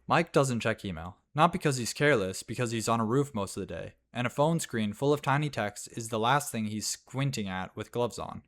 Mike doesn't check email. Not because he's careless, because he's on a roof most of the day, and a phone screen full of tiny text is the last thing he's squinting at with gloves on.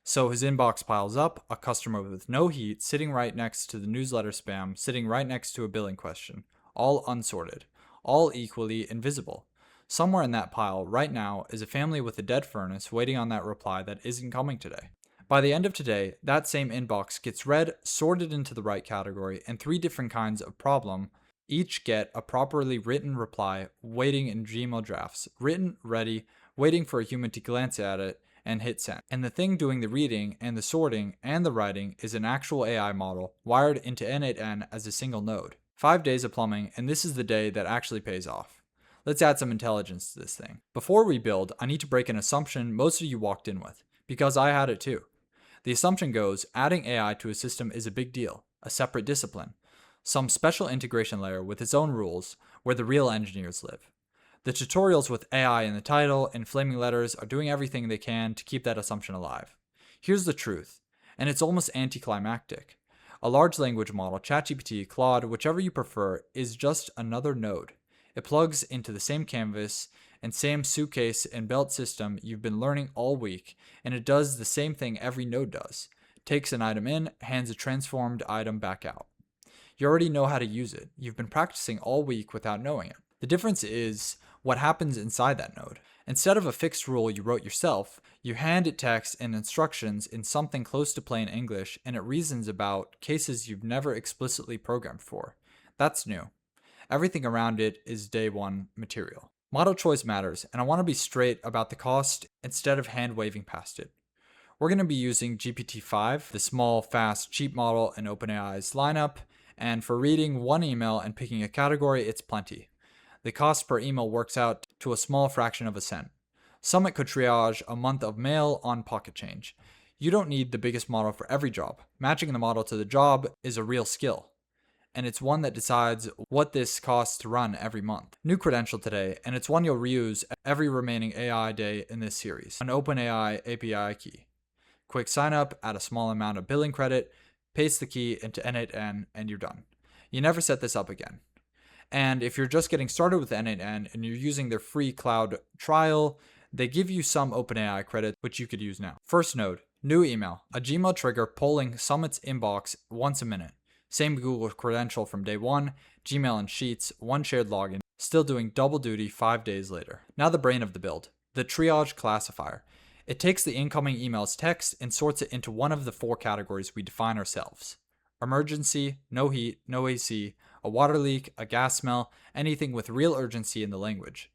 So his inbox piles up, a customer with no heat sitting right next to the newsletter spam, sitting right next to a billing question, all unsorted, all equally invisible. Somewhere in that pile, right now, is a family with a dead furnace waiting on that reply that isn't coming today. By the end of today, that same inbox gets read, sorted into the right category, and three different kinds of problem each get a properly written reply waiting in Gmail drafts, written, ready, waiting for a human to glance at it and hit send. And the thing doing the reading and the sorting and the writing is an actual AI model wired into n8n as a single node. 5 days of plumbing, and this is the day that actually pays off. Let's add some intelligence to this thing. Before we build, I need to break an assumption most of you walked in with, because I had it too. The assumption goes, adding AI to a system is a big deal, a separate discipline, some special integration layer with its own rules where the real engineers live. The tutorials with AI in the title and flaming letters are doing everything they can to keep that assumption alive. Here's the truth, and it's almost anticlimactic. A large language model, ChatGPT, Claude, whichever you prefer, is just another node. It plugs into the same canvas and same suitcase and belt system you've been learning all week, and it does the same thing every node does. Takes an item in, hands a transformed item back out. You already know how to use it. You've been practicing all week without knowing it. The difference is what happens inside that node. Instead of a fixed rule you wrote yourself, you hand it text and instructions in something close to plain English, and it reasons about cases you've never explicitly programmed for. That's new. Everything around it is day one material. Model choice matters, and I want to be straight about the cost instead of hand waving past it. We're going to be using GPT-5, the small, fast, cheap model in OpenAI's lineup, and for reading one email and picking a category, it's plenty. The cost per email works out to a small fraction of a cent. Summit could triage a month of mail on pocket change. You don't need the biggest model for every job. Matching the model to the job is a real skill, and it's one that decides what this costs to run every month. New credential today, and it's one you'll reuse every remaining AI day in this series. An OpenAI API key. Quick sign up, add a small amount of billing credit, paste the key into n8n, and you're done. You never set this up again. And if you're just getting started with n8n and you're using their free cloud trial, they give you some OpenAI credit, which you could use now. First node, new email, a Gmail trigger polling Summit's inbox once a minute. Same Google credential from day one, Gmail and Sheets, one shared login, still doing double duty 5 days later. Now the brain of the build, the triage classifier. It takes the incoming email's text and sorts it into one of the 4 categories we define ourselves. Emergency, no heat, no AC, a water leak, a gas smell, anything with real urgency in the language.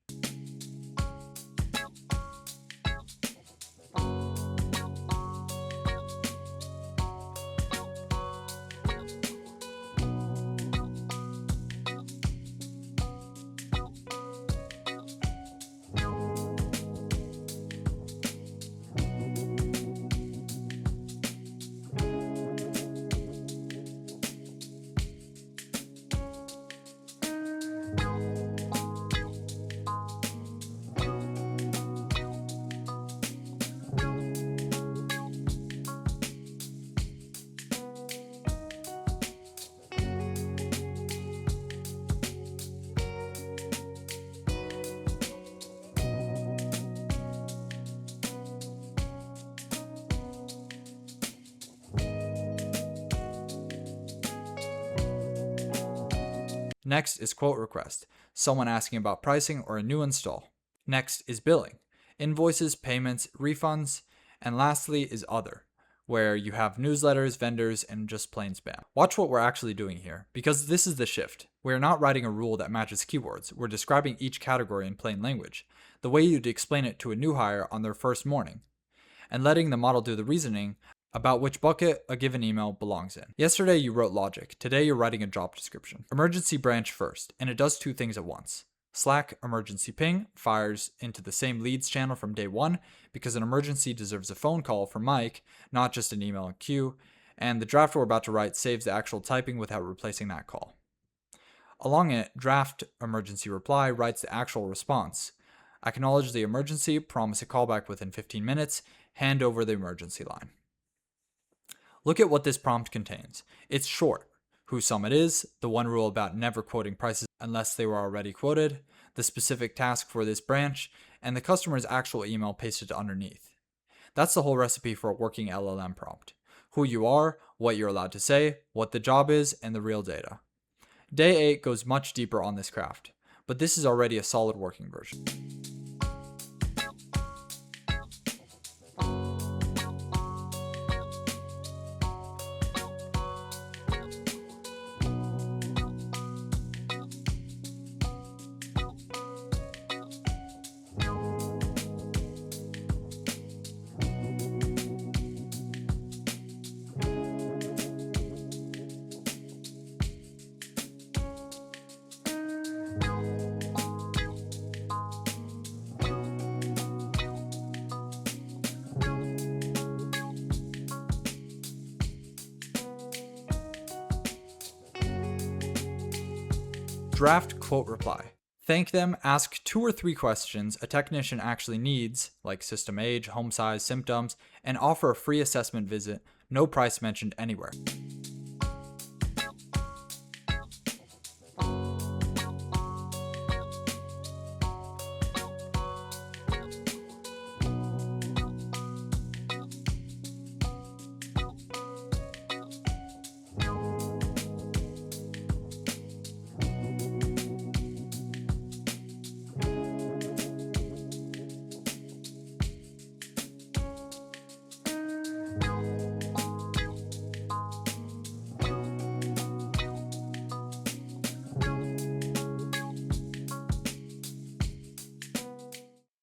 Next is quote request, someone asking about pricing or a new install. Next is billing, invoices, payments, refunds. And lastly is other, where you have newsletters, vendors, and just plain spam. Watch what we're actually doing here, because this is the shift. We're not writing a rule that matches keywords. We're describing each category in plain language, the way you'd explain it to a new hire on their first morning, and letting the model do the reasoning about which bucket a given email belongs in. Yesterday you wrote logic, today you're writing a job description. Emergency branch first, and it does 2 things at once. Slack emergency ping fires into the same leads channel from day one because an emergency deserves a phone call from Mike, not just an email queue, and the draft we're about to write saves the actual typing without replacing that call. Along it, draft emergency reply writes the actual response. Acknowledge the emergency, promise a callback within 15 minutes, hand over the emergency line. Look at what this prompt contains. It's short. who Summit is, the one rule about never quoting prices unless they were already quoted, the specific task for this branch, and the customer's actual email pasted underneath. That's the whole recipe for a working LLM prompt. Who you are, what you're allowed to say, what the job is, and the real data. Day 8 goes much deeper on this craft, but this is already a solid working version. Draft quote reply. Thank them, ask 2 or 3 questions a technician actually needs, like system age, home size, symptoms, and offer a free assessment visit, no price mentioned anywhere.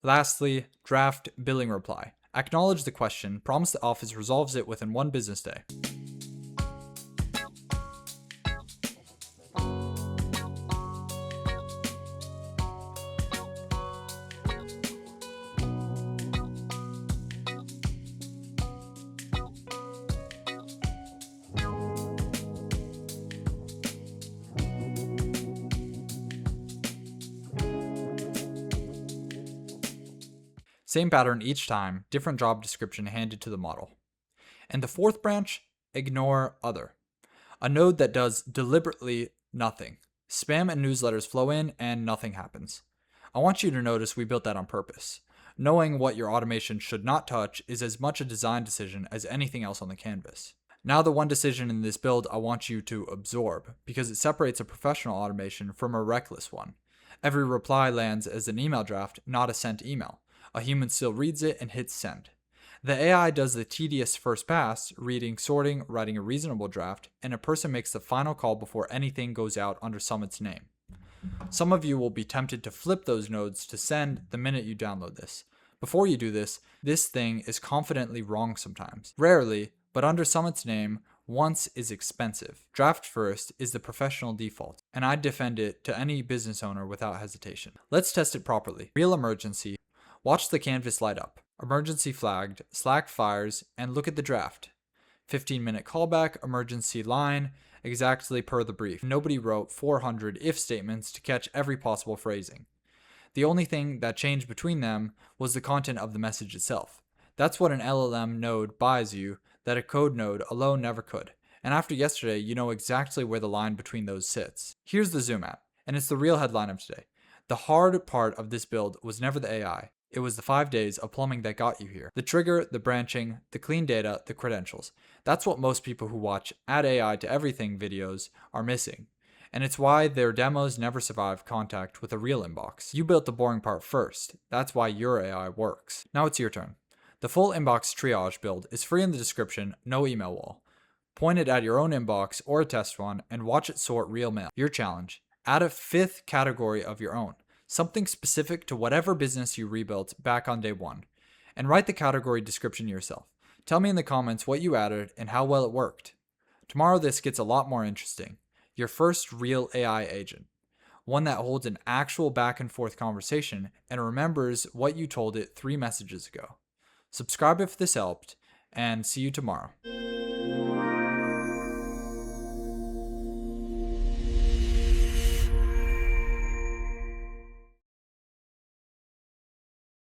Lastly, draft billing reply. Acknowledge the question, promise the office resolves it within 1 business day. Same pattern each time, different job description handed to the model. And the 4th branch, ignore other. A node that does deliberately nothing. Spam and newsletters flow in and nothing happens. I want you to notice we built that on purpose. Knowing what your automation should not touch is as much a design decision as anything else on the canvas. Now the one decision in this build I want you to absorb, because it separates a professional automation from a reckless one. Every reply lands as an email draft, not a sent email. A human still reads it and hits send. The AI does the tedious first pass, reading, sorting, writing a reasonable draft, and a person makes the final call before anything goes out under Summit's name. Some of you will be tempted to flip those nodes to send the minute you download this. Before you do this, this thing is confidently wrong sometimes. Rarely, but under Summit's name, once is expensive. Draft first is the professional default, and I'd defend it to any business owner without hesitation. Let's test it properly. Real emergency. Watch the canvas light up. Emergency flagged, Slack fires, and look at the draft. 15-minute callback, emergency line, exactly per the brief. Nobody wrote 400 if statements to catch every possible phrasing. The only thing that changed between them was the content of the message itself. That's what an LLM node buys you that a code node alone never could. And after yesterday, you know exactly where the line between those sits. Here's the zoom out, and it's the real headline of today. The hard part of this build was never the AI. It was the 5 days of plumbing that got you here. The trigger, the branching, the clean data, the credentials. That's what most people who watch Add AI to Everything videos are missing. And it's why their demos never survive contact with a real inbox. You built the boring part first. That's why your AI works. Now it's your turn. The full inbox triage build is free in the description, no email wall. Point it at your own inbox or a test one and watch it sort real mail. Your challenge. Add a 5th category of your own. Something specific to whatever business you rebuilt back on day 1. And write the category description yourself. Tell me in the comments what you added and how well it worked. Tomorrow this gets a lot more interesting. Your first real AI agent. One that holds an actual back and forth conversation and remembers what you told it 3 messages ago. Subscribe if this helped, and see you tomorrow.